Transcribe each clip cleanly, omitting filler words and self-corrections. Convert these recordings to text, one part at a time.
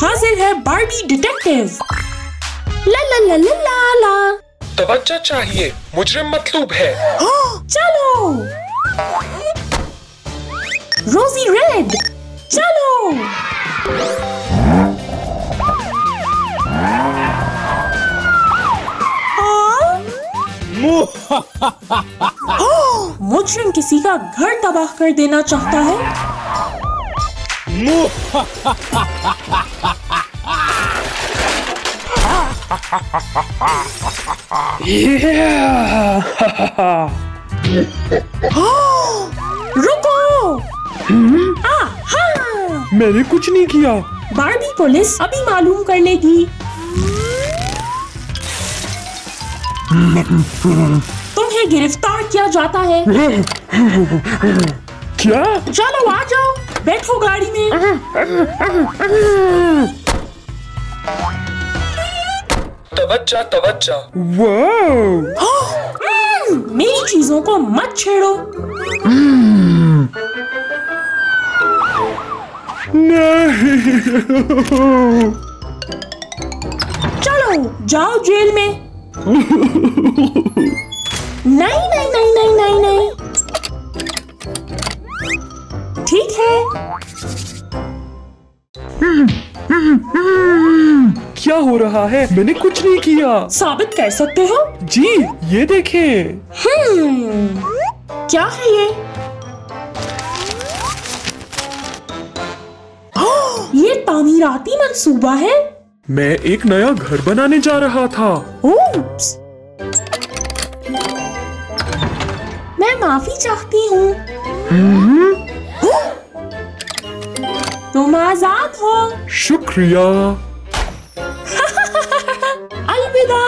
हाजिर है Barbie detective. ला ला ला ला ला ला। तवज्जो चाहिए, मुजरिम मतलूब है। चलो। रोजी रेड, चलो। मुजरिम किसी का घर तबाह कर देना चाहता है। रुको। मैंने कुछ नहीं किया। बार्बी पुलिस अभी मालूम कर लेगी। तुम्हें गिरफ्तार किया जाता है। क्या? चलो आ जाओ, बैठो गाड़ी में। तवज्जो तवज्जो। मेरी चीजों को मत छेड़ो। चलो जाओ जेल में। नहीं नहीं नहीं नहीं नहीं नहीं। ठीक है। क्या हो रहा है? मैंने कुछ नहीं किया। साबित कर सकते हो? जी, ये देखें। क्या है ये? ये तामीराती मंसूबा है। मैं एक नया घर बनाने जा रहा था। ओप्स। मैं माफी चाहती हूँ। तुम आजाद हो। शुक्रिया। अलविदा।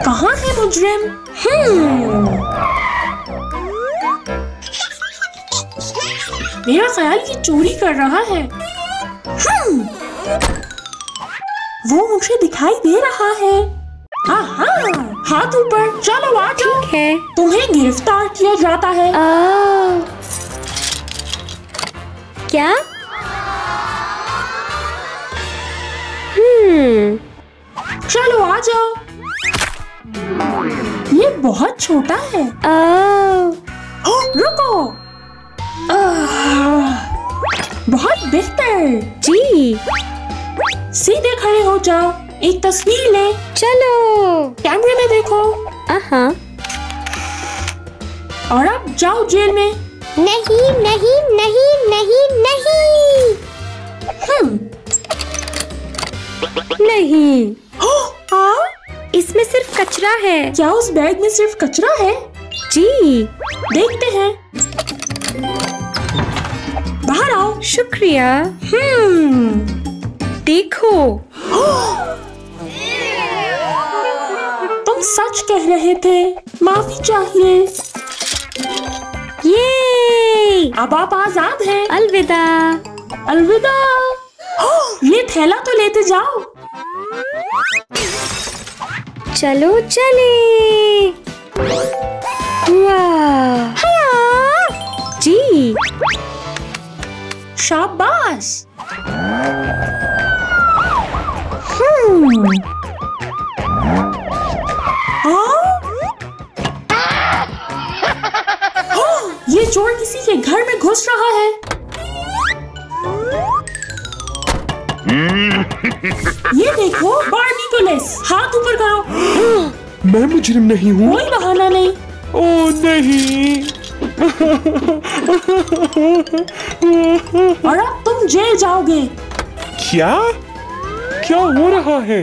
कहाँ है मुजरिम? मेरा ख्याल ये चोरी कर रहा है। वो मुझे दिखाई दे रहा है। हाथ ऊपर। चलो आ जाओ। ठीक है। तुम्हें गिरफ्तार किया जाता है। क्या? चलो आ जाओ। ये बहुत छोटा है। रुको। बहुत बेहतर। जी। सीधे खड़े हो जाओ, एक तस्वीर ले। चलो। कैमरे में देखो। और अब जाओ जेल में। नहीं नहीं नहीं नहीं नहीं। नहीं। इसमें सिर्फ कचरा है। क्या उस बैग में सिर्फ कचरा है? जी। देखते हैं। बाहर आओ। शुक्रिया। देखो। तुम सच कह रहे थे। माफी चाहिए। ये। अब आप आजाद हैं। अलविदा। अलविदा। ये थैला तो लेते जाओ। चलो चले। वाह। जी। शाबाश। ये चोर किसी के घर में घुस रहा है। ये देखो बार्बी पुलिस। हाथ ऊपर करो। मैं मुजरिम नहीं हूँ। कोई बहाना नहीं। ओ नहीं। और अब तुम जेल जाओगे। क्या? क्या हो रहा है?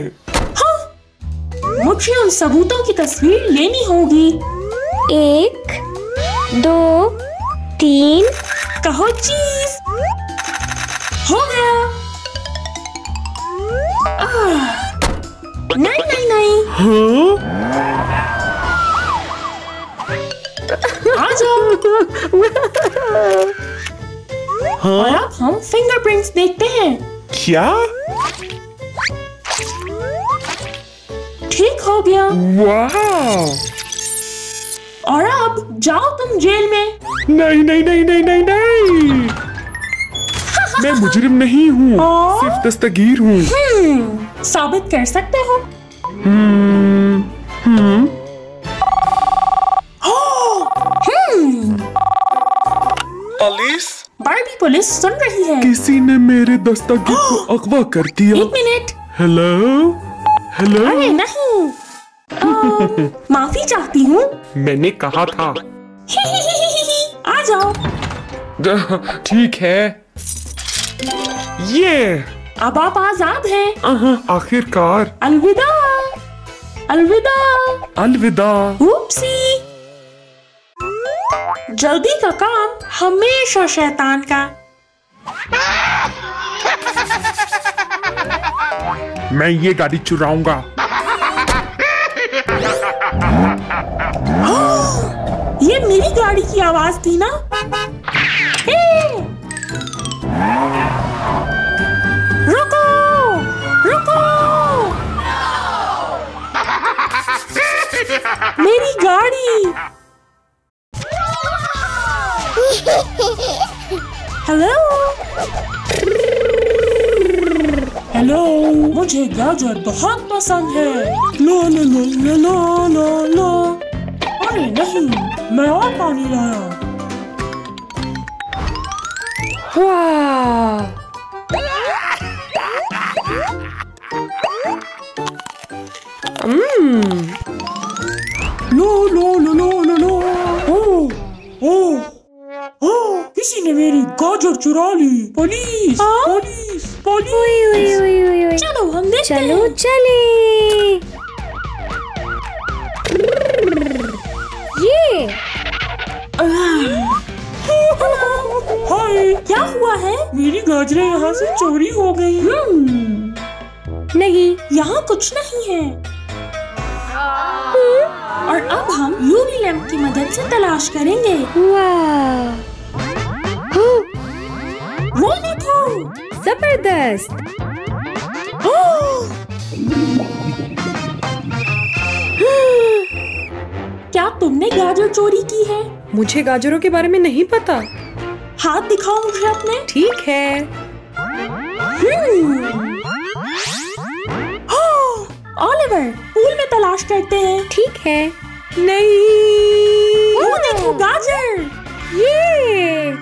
मुझे उन सबूतों की तस्वीर लेनी होगी। 1 2 3। कहो चीज। हो गया। नहीं नहीं नहीं। आ जाओ। और अब हम फिंगरप्रिंट्स देखते हैं। क्या? ठीक हो गया। वाह। और अब जाओ तुम जेल में। नहीं नहीं नहीं नहीं नहीं नहीं। मैं मैं मुजरिम नहीं हूँ, हाँ? सिर्फ दस्तगीर हूँ। साबित कर सकते हो? पुलिस? बारबी पुलिस सुन रही है। किसी ने मेरे दस्तगीर को अगवा कर दिया। 1 मिनट। Hello hello. अरे नहीं, माफी चाहती हूँ। मैंने कहा था। आ जाओ। ठीक है। ये अब आप आजाद हैं। आखिरकार। अलविदा अलविदा। अलविदा। उपसी। जल्दी का काम हमेशा शैतान का। मैं ये गाड़ी चुराऊंगा। ये मेरी गाड़ी की आवाज थी ना? रुको रुको, मेरी गाड़ी। हेलो हेलो, मुझे गाजर बहुत पसंद है। लो लो लो लो लो लो लो। अरे नहीं, मैं और पानी लाया। वाह, लो लो लो लो लो लो। ओ ओ ओ, किसी ने मेरी गाजर चुरा ली। Police police police. चलो हम देखते चलो हैं। चले। ये हाय, क्या हुआ है? मेरी गाजरें यहाँ से चोरी हो गई। नहीं, यहाँ कुछ नहीं है। और अब हम यूवी लैंप की मदद से तलाश करेंगे। वाह, वो देखो। जबरदस्त। क्या तुमने गाजर चोरी की है? मुझे गाजरों के बारे में नहीं पता। हाथ दिखाओ मुझे अपने। ठीक है। ऑलिवर, पूल में तलाश करते हैं। ठीक है। नहीं, वो देखो गाजर। ये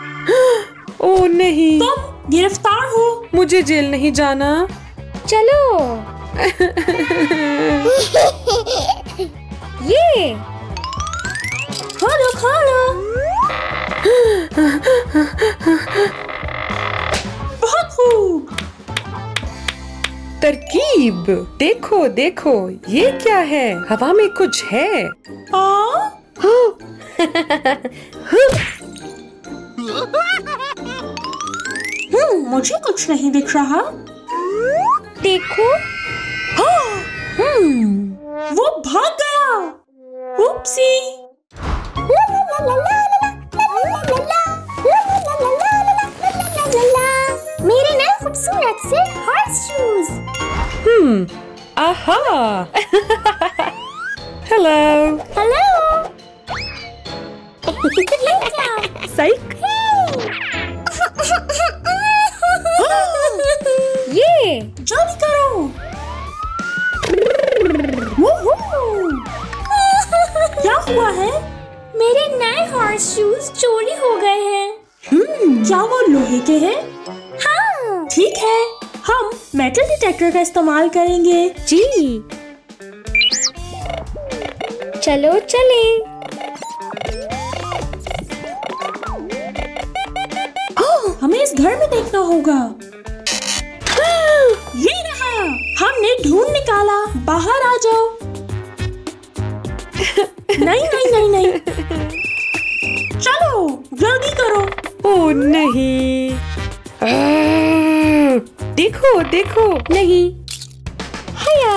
ओ नहीं, तुम गिरफ्तार हो। मुझे जेल नहीं जाना। चलो। ये खोलो खोलो। बहुत खूब। तरकीब। देखो देखो, ये क्या है? हवा में कुछ है। मुझे कुछ नहीं दिख रहा। देखो। वो भाग गया। उपसी। मेरे नए खूबसूरत से हॉर्स शूज। आहा। हेलो। हेलो। साइक। ये जल्दी करो। क्या हुआ है? मेरे नए हॉर्स शूज चोरी हो गए हैं। क्या वो लोहे के हैं? हाँ। ठीक है, हम मेटल डिटेक्टर का इस्तेमाल करेंगे। जी। चलो चले। हमें इस घर में देखना होगा। ये रहा, हमने ढूंढ निकाला। बाहर आ जाओ। नहीं नहीं नहीं नहीं, चलो जल्दी करो। ओ नहीं। देखो देखो। नहीं। हया।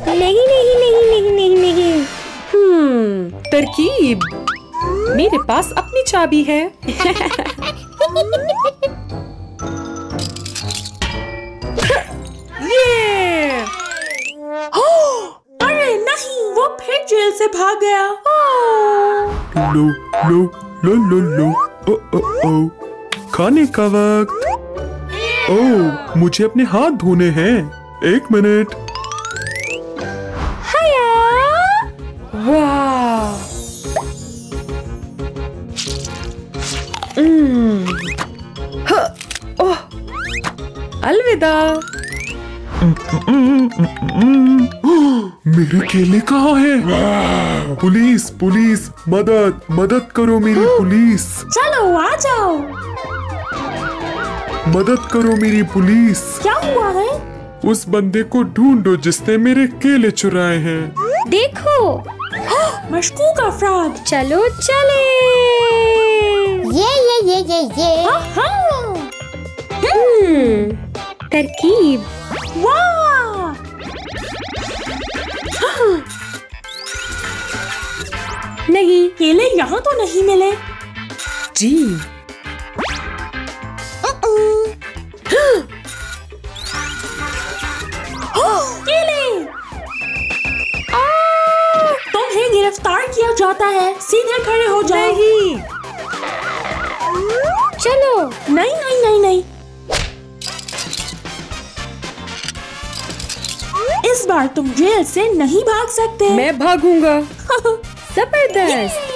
नहीं नहीं नहीं नहीं नहीं नहीं। तरकीब। मेरे पास अपनी चाबी है। ये। अरे नहीं, वो फिर जेल से भाग गया। लो लो लो लो लो। ओ ओ ओ खाने का वक्त। ओह, मुझे अपने हाथ धोने हैं। 1 मिनट। वाह। ओह, अलविदा। मेरे केले कहाँ हैं? पुलिस पुलिस, मदद मदद करो मेरी पुलिस। चलो आ जाओ। मदद करो मेरी पुलिस। क्या हुआ है? उस बंदे को ढूंढो जिसने मेरे केले चुराए हैं। देखो, मशकूक अफराद। चलो चले। ये तरकीब। वाह। नहीं, केले यहाँ तो नहीं मिले। जी। केले। तुम्हें गिरफ्तार किया जाता है। सीधे खड़े हो जाओ। नहीं। चलो। नहीं नहीं नहीं नहीं। इस बार तुम जेल से नहीं भाग सकते। मैं भागूंगा। जबरदस्त।